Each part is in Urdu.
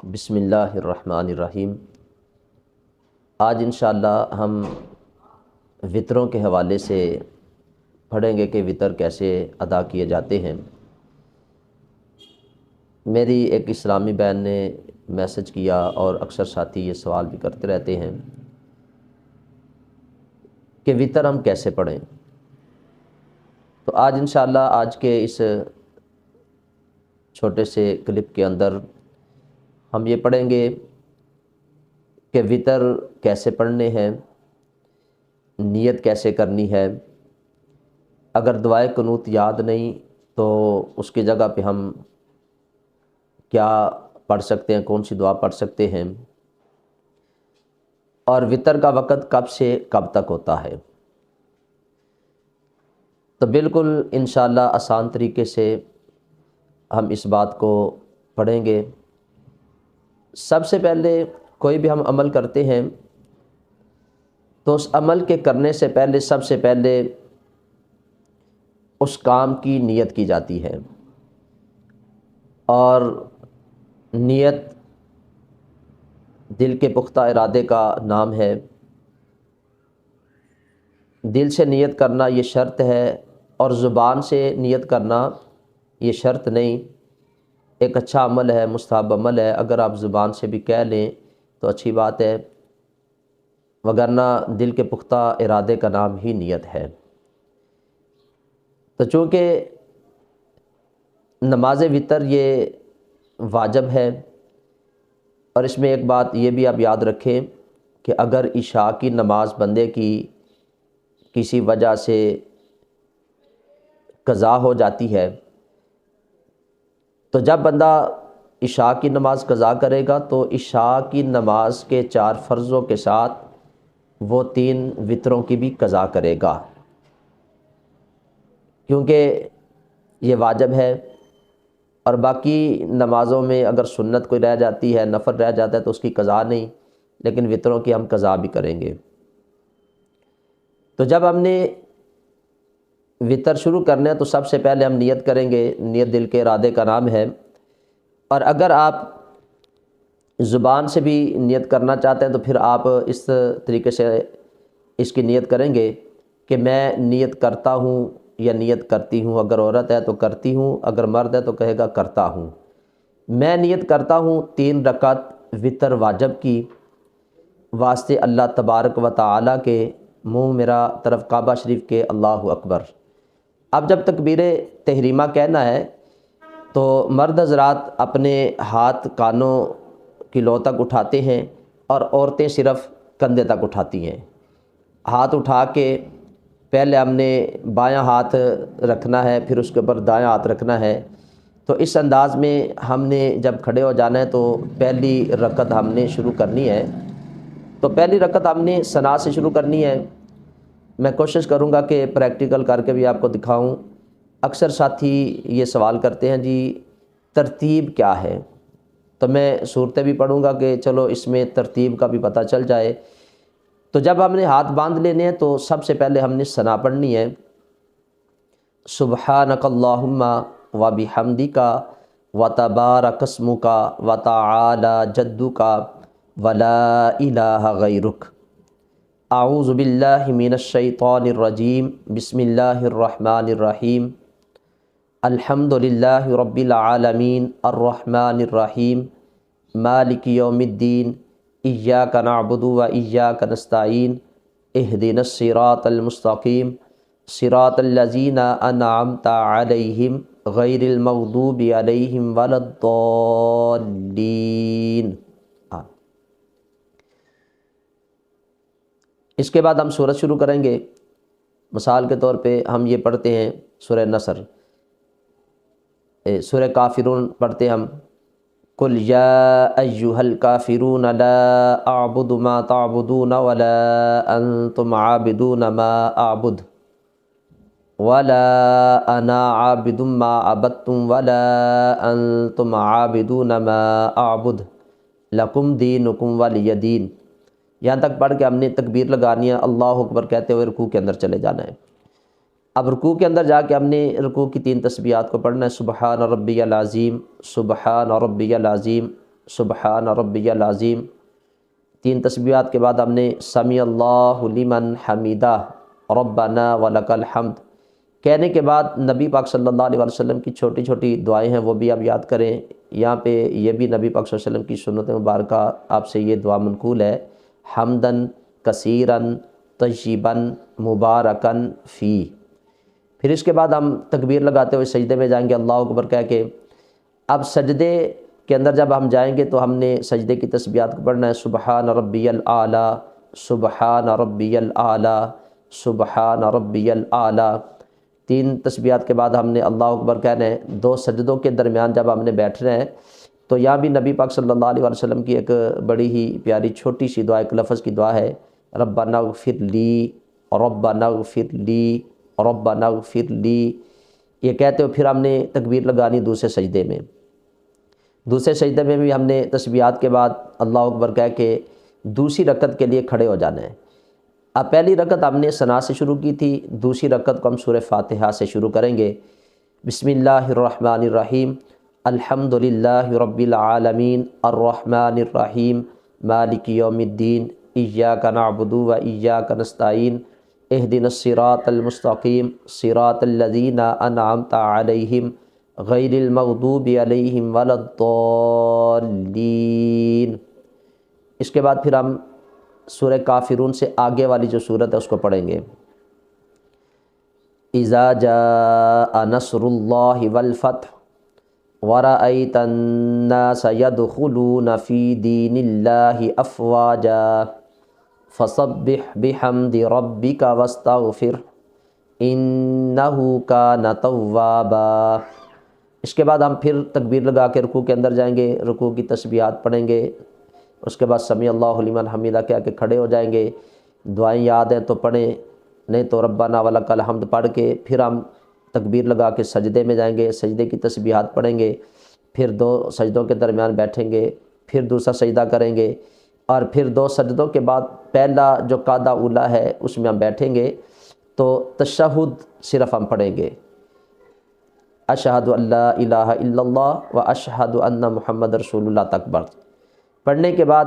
بسم اللہ الرحمن الرحیم۔ آج انشاءاللہ ہم وطروں کے حوالے سے پڑھیں گے کہ وطر کیسے ادا کیے جاتے ہیں۔ میری ایک اسلامی بہن نے میسج کیا اور اکثر ساتھی یہ سوال بھی کرتے رہتے ہیں کہ وطر ہم کیسے پڑھیں۔ تو آج انشاءاللہ آج کے اس چھوٹے سے کلپ کے اندر ہم یہ پڑھیں گے کہ وطر کیسے پڑھنے ہیں، نیت کیسے کرنی ہے۔ اگر دعائے قنوت یاد نہیں تو اس کی جگہ پہ ہم کیا پڑھ سکتے ہیں، کون سی دعا پڑھ سکتے ہیں، اور وطر کا وقت کب سے کب تک ہوتا ہے۔ تو بالکل انشاءاللہ آسان طریقے سے ہم اس بات کو پڑھیں گے۔ سب سے پہلے کوئی بھی ہم عمل کرتے ہیں تو اس عمل کے کرنے سے پہلے سب سے پہلے اس کام کی نیت کی جاتی ہے، اور نیت دل کے پختہ ارادے کا نام ہے۔ دل سے نیت کرنا یہ شرط ہے، اور زبان سے نیت کرنا یہ شرط نہیں۔ ایک اچھا عمل ہے، مستحب عمل ہے، اگر آپ زبان سے بھی کہہ لیں تو اچھی بات ہے، وگرنہ دل کے پختہ ارادے کا نام ہی نیت ہے۔ تو چونکہ نماز وطر یہ واجب ہے، اور اس میں ایک بات یہ بھی آپ یاد رکھیں کہ اگر عشاء کی نماز بندے کی کسی وجہ سے قضا ہو جاتی ہے، تو جب بندہ عشاء کی نماز قضا کرے گا تو عشاء کی نماز کے 4 فرضوں کے ساتھ وہ 3 وطروں کی بھی قضا کرے گا، کیونکہ یہ واجب ہے۔ اور باقی نمازوں میں اگر سنت کوئی رہ جاتی ہے، نفل رہ جاتا ہے، تو اس کی قضا نہیں، لیکن وطروں کی ہم قضا بھی کریں گے۔ تو جب ہم نے وطر شروع کرنا ہے تو سب سے پہلے ہم نیت کریں گے۔ نیت دل کے ارادے کا نام ہے، اور اگر آپ زبان سے بھی نیت کرنا چاہتے ہیں تو پھر آپ اس طریقے سے اس کی نیت کریں گے کہ میں نیت کرتا ہوں یا نیت کرتی ہوں۔ اگر عورت ہے تو کرتی ہوں، اگر مرد ہے تو کہے گا کرتا ہوں۔ میں نیت کرتا ہوں 3 رکعت وطر واجب کی، واسطے اللہ تبارک و تعالیٰ کے، منہ میرا طرف کعبہ شریف کے، اللہ اکبر۔ اب جب تکبیر تحریمہ کہنا ہے تو مرد حضرات اپنے ہاتھ کانوں کی لو تک اٹھاتے ہیں، اور عورتیں صرف کندھے تک اٹھاتی ہیں۔ ہاتھ اٹھا کے پہلے ہم نے بایاں ہاتھ رکھنا ہے، پھر اس کے اوپر دایاں ہاتھ رکھنا ہے۔ تو اس انداز میں ہم نے جب کھڑے ہو جانا ہے تو پہلی رکعت ہم نے شروع کرنی ہے۔ تو پہلی رکعت ہم نے ثنا سے شروع کرنی ہے۔ میں کوشش کروں گا کہ پریکٹیکل کر کے بھی آپ کو دکھاؤں۔ اکثر ساتھی یہ سوال کرتے ہیں جی ترتیب کیا ہے، تو میں صورتیں بھی پڑھوں گا کہ چلو اس میں ترتیب کا بھی پتہ چل جائے۔ تو جب ہم نے ہاتھ باندھ لینے ہیں تو سب سے پہلے ہم نے ثنا پڑھنی ہے، سبحانک اللہم و بحمدک و تبارک اسمک و تعالی جدک و لا الہ غیرک، اعوذ باللہ من الشیطان الرجیم، بسم اللہ الرحمن الرحیم، الحمد للہ رب العالمین، الرحمن الرحیم، مالک یوم الدین، ایاک نعبد و ایاک نستعین، اہدنا الصراط المستقیم، صراط الذین انعمت علیہم غیر المغضوب علیہم ولا الضالین۔ اس کے بعد ہم سورت شروع کریں گے۔ مثال کے طور پہ ہم یہ پڑھتے ہیں سورہ نصر، سورہ کافرون پڑھتے ہیں ہم، قل یا ایہا الکافرون لا اعبد ما تعبدون ولا انتم عابدون ما اعبد ولا انا عابد ما عبدتم ولا انتم عابدون ما اعبد لکم دینکم ولی دین۔ یہاں تک پڑھ کے ہم نے تکبیر لگانی ہے، اللہ اکبر کہتے ہوئے رکوع کے اندر چلے جانا ہے۔ اب رکوع کے اندر جا کے ہم نے رکوع کی 3 تسبیحات کو پڑھنا ہے، سبحان ربی العظیم، سبحان ربی العظیم، سبحان ربی العظیم۔ 3 تسبیحات کے بعد ہم نے سمیع اللہ لمن حمیدہ ربنا ولک الحمد کہنے کے بعد نبی پاک صلی اللہ علیہ وسلم کی چھوٹی چھوٹی دعائیں ہیں وہ بھی آپ یاد کریں۔ یہاں پہ یہ بھی نبی پاک صلی اللہ علیہ وسلم کی سنت مبارکہ آپ سے یہ دعا منقول ہے، حمدن کثیرن طیبن مبارکن فی۔ پھر اس کے بعد ہم تکبیر لگاتے ہوئے سجدے میں جائیں گے اللہ اکبر کہہ کے۔ اب سجدے کے اندر جب ہم جائیں گے تو ہم نے سجدے کی تسبیحات کو پڑھنا ہے، سبحان ربی الاعلیٰ، سبحان ربی الاعلیٰ، سبحان ربی الاعلیٰ۔ 3 تسبیحات کے بعد ہم نے اللہ اکبر کہنا ہے۔ 2 سجدوں کے درمیان جب ہم نے بیٹھنا ہے تو یہاں بھی نبی پاک صلی اللہ علیہ وسلم کی ایک بڑی ہی پیاری چھوٹی سی دعا، ایک لفظ کی دعا ہے، ربنا اغفر لی، ربنا اغفر لی، ربنا اغفر لی، یہ کہتے ہوئے پھر ہم نے تکبیر لگانی دوسرے سجدے میں۔ دوسرے سجدے میں بھی ہم نے تسبیحات کے بعد اللہ اکبر کہہ کے دوسری رکعت کے لیے کھڑے ہو جانا ہے۔ اب پہلی رکعت ہم نے ثنا سے شروع کی تھی، دوسری رکعت کو ہم سورہ فاتحہ سے شروع کریں گے۔ بسم اللہ الرحمن الرحیم، الحمد للہ رب العالمین الرحمن الرحیم مالک یوم الدین ایاک نعبد و ایاک نستعین اہدنا الصراط المستقیم صراط الذین انعمت علیہم غیر المغضوب علیہم ولا الضالین۔ اس کے بعد پھر ہم سورہ کافرون سے آگے والی جو صورت ہے اس کو پڑھیں گے، اذا جاء نصر اللہ والفتح ورأیت الناس يدخلون فی دین اللہ افواجا فسبح بحمد ربک واستغفر انہ کان توابا۔ اس کے بعد ہم پھر تکبیر لگا کے رکوع کے اندر جائیں گے، رکوع کی تسبیحات پڑھیں گے، اس کے بعد سمیع اللہ لمن حمیدہ کہہ کے کھڑے ہو جائیں گے۔ دعائیں یاد ہیں تو پڑھیں، نہیں تو ربنا ولک الحمد پڑھ کے پھر ہم تکبیر لگا کے سجدے میں جائیں گے، سجدے کی تسبیحات پڑھیں گے، پھر 2 سجدوں کے درمیان بیٹھیں گے، پھر دوسرا سجدہ کریں گے، اور پھر 2 سجدوں کے بعد پہلا جو قعدہ اولیٰ ہے اس میں ہم بیٹھیں گے تو تشہد صرف ہم پڑھیں گے، اشہد ان لا الہ الا اللہ و اشہد ان محمد رسول اللہ تک پڑھنے کے بعد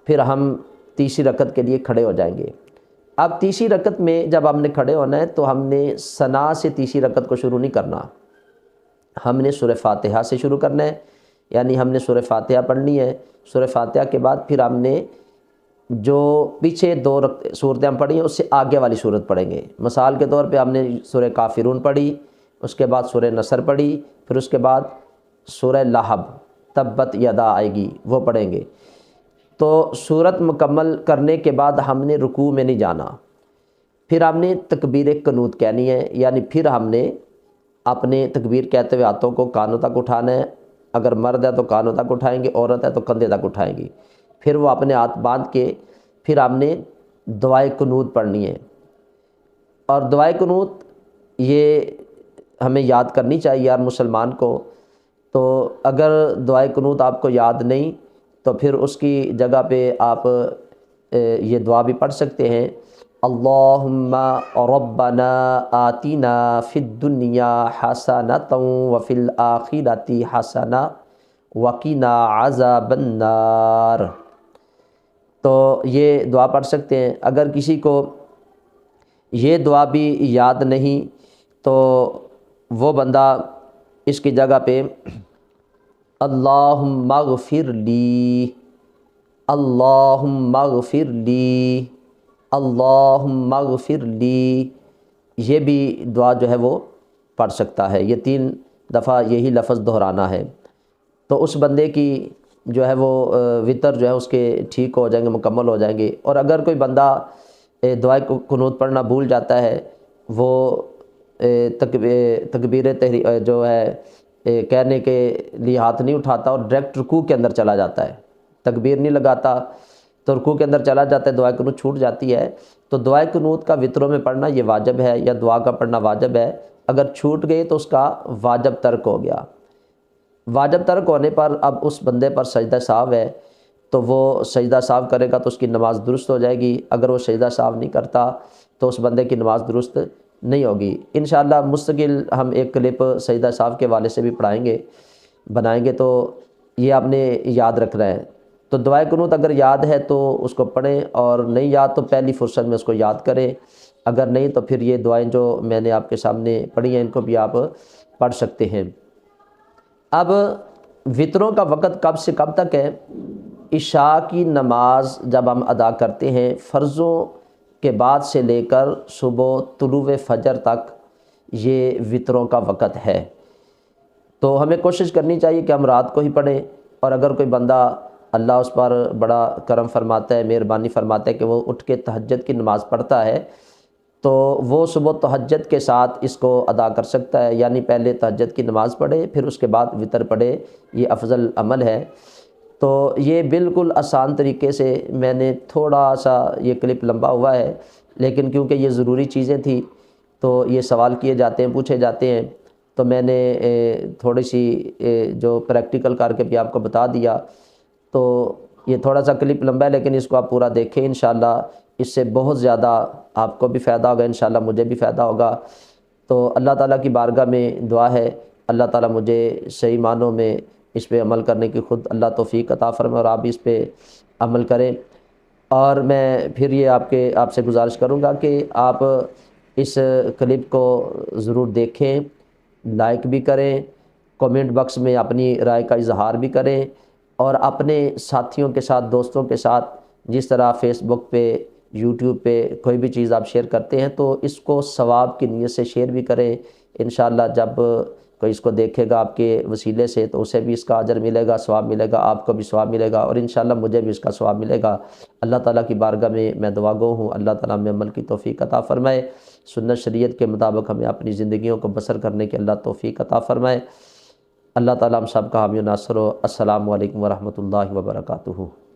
پھر ہم تیسری رکعت کے لیے کھڑے ہو جائیں گے۔ اب تیسری رکعت میں جب ہم نے کھڑے ہونا ہے تو ہم نے ثنا سے تیسری رکعت کو شروع نہیں کرنا، ہم نے سورہ فاتحہ سے شروع کرنا ہے، یعنی ہم نے سورہ فاتحہ پڑھنی ہے۔ سورہ فاتحہ کے بعد پھر ہم نے جو پیچھے 2 صورتیں ہم پڑھی ہیں اس سے آگے والی صورت پڑھیں گے۔ مثال کے طور پہ ہم نے سورہ کافرون پڑھی، اس کے بعد سورہ نصر پڑھی، پھر اس کے بعد سورہ لہب تبت یدا آئے گی وہ پڑھیں گے۔ تو صورت مکمل کرنے کے بعد ہم نے رکوع میں نہیں جانا، پھر ہم نے تکبیر قنوت کہنی ہے، یعنی پھر ہم نے اپنے تکبیر کہتے ہوئے ہاتھوں کو کانوں تک اٹھانا ہے، اگر مرد ہے تو کانوں تک اٹھائیں گے، عورت ہے تو کندھے تک اٹھائیں گی، پھر وہ اپنے ہاتھ باندھ کے پھر ہم نے دعائے قنوت پڑھنی ہے۔ اور دعائے قنوت یہ ہمیں یاد کرنی چاہیے ہر مسلمان کو، تو اگر دعائے قنوت آپ کو یاد نہیں تو پھر اس کی جگہ پہ آپ یہ دعا بھی پڑھ سکتے ہیں، اللہم ربنا آتنا فی الدنیا حسنۃ وفی الآخرۃ حسنۃ وقنا عذاب النار۔ تو یہ دعا پڑھ سکتے ہیں۔ اگر کسی کو یہ دعا بھی یاد نہیں تو وہ بندہ اس کی جگہ پہ اللہم اغفر لی، اللہم اغفر لی، اللہم اغفر لی، یہ بھی دعا جو ہے وہ پڑھ سکتا ہے۔ یہ 3 دفعہ یہی لفظ دہرانا ہے، تو اس بندے کی جو ہے وہ وطر جو ہے اس کے ٹھیک ہو جائیں گے، مکمل ہو جائیں گے۔ اور اگر کوئی بندہ دعائے قنوت پڑھنا بھول جاتا ہے، وہ تکبیر جو ہے کہنے کے لیے ہاتھ نہیں اٹھاتا اور ڈائریکٹ رکوع کے اندر چلا جاتا ہے، تکبیر نہیں لگاتا تو رکوع کے اندر چلا جاتا ہے، دعائے قنوت چھوٹ جاتی ہے۔ تو دعائے قنوت کا وطروں میں پڑھنا یہ واجب ہے، یا دعا کا پڑھنا واجب ہے۔ اگر چھوٹ گئی تو اس کا واجب ترک ہو گیا۔ واجب ترک ہونے پر اب اس بندے پر سجدہ سہو ہے، تو وہ سجدہ سہو کرے گا تو اس کی نماز درست ہو جائے گی۔ اگر وہ سجدہ سہو نہیں کرتا تو اس بندے کی نماز درست نہیں ہوگی۔ انشاءاللہ مستقل ہم ایک کلپ سجدہ سہو کے حوالے سے بھی پڑھائیں گے، بنائیں گے، تو یہ آپ نے یاد رکھنا ہے۔ تو دعائے قنوت اگر یاد ہے تو اس کو پڑھیں، اور نہیں یاد تو پہلی فرصت میں اس کو یاد کریں، اگر نہیں تو پھر یہ دعائیں جو میں نے آپ کے سامنے پڑھی ہیں ان کو بھی آپ پڑھ سکتے ہیں۔ اب وطروں کا وقت کب سے کب تک ہے؟ عشاء کی نماز جب ہم ادا کرتے ہیں فرضوں کے بعد سے لے کر صبح طلوع فجر تک، یہ وطروں کا وقت ہے۔ تو ہمیں کوشش کرنی چاہیے کہ ہم رات کو ہی پڑھیں، اور اگر کوئی بندہ اللہ اس پر بڑا کرم فرماتا ہے، مہربانی فرماتا ہے کہ وہ اٹھ کے تہجد کی نماز پڑھتا ہے، تو وہ صبح تہجد کے ساتھ اس کو ادا کر سکتا ہے، یعنی پہلے تہجد کی نماز پڑھے پھر اس کے بعد وطر پڑھے، یہ افضل عمل ہے۔ تو یہ بالکل آسان طریقے سے میں نے تھوڑا سا یہ کلپ لمبا ہوا ہے، لیکن کیونکہ یہ ضروری چیزیں تھیں تو یہ سوال کیے جاتے ہیں، پوچھے جاتے ہیں، تو میں نے تھوڑی سی جو پریکٹیکل کر کے بھی آپ کو بتا دیا۔ تو یہ تھوڑا سا کلپ لمبا ہے لیکن اس کو آپ پورا دیکھیں، انشاءاللہ اس سے بہت زیادہ آپ کو بھی فائدہ ہوگا، انشاءاللہ مجھے بھی فائدہ ہوگا۔ تو اللہ تعالیٰ کی بارگاہ میں دعا ہے اللہ تعالیٰ مجھے صحیح معنوں میں اس پہ عمل کرنے کی خود اللہ توفیق عطا فرمائے، اور آپ بھی اس پہ عمل کریں۔ اور میں پھر یہ آپ سے گزارش کروں گا کہ آپ اس کلپ کو ضرور دیکھیں، لائک بھی کریں، کومنٹ باکس میں اپنی رائے کا اظہار بھی کریں، اور اپنے ساتھیوں کے ساتھ، دوستوں کے ساتھ، جس طرح فیس بک پہ، یوٹیوب پہ کوئی بھی چیز آپ شیئر کرتے ہیں تو اس کو ثواب کی نیت سے شیئر بھی کریں۔ انشاءاللہ جب کوئی اس کو دیکھے گا آپ کے وسیلے سے تو اسے بھی اس کا اجر ملے گا، ثواب ملے گا، آپ کو بھی ثواب ملے گا، اور انشاءاللہ مجھے بھی اس کا ثواب ملے گا۔ اللہ تعالیٰ کی بارگاہ میں دعا گو ہوں اللہ تعالیٰ ہمیں عمل کی توفیق عطا فرمائے، سنت شریعت کے مطابق ہمیں اپنی زندگیوں کو بسر کرنے کی اللہ توفیق عطا فرمائے۔ اللہ تعالیٰ ہم سب کا حامی و ناصر ہو۔ السلام علیکم ورحمۃ اللہ وبرکاتہ۔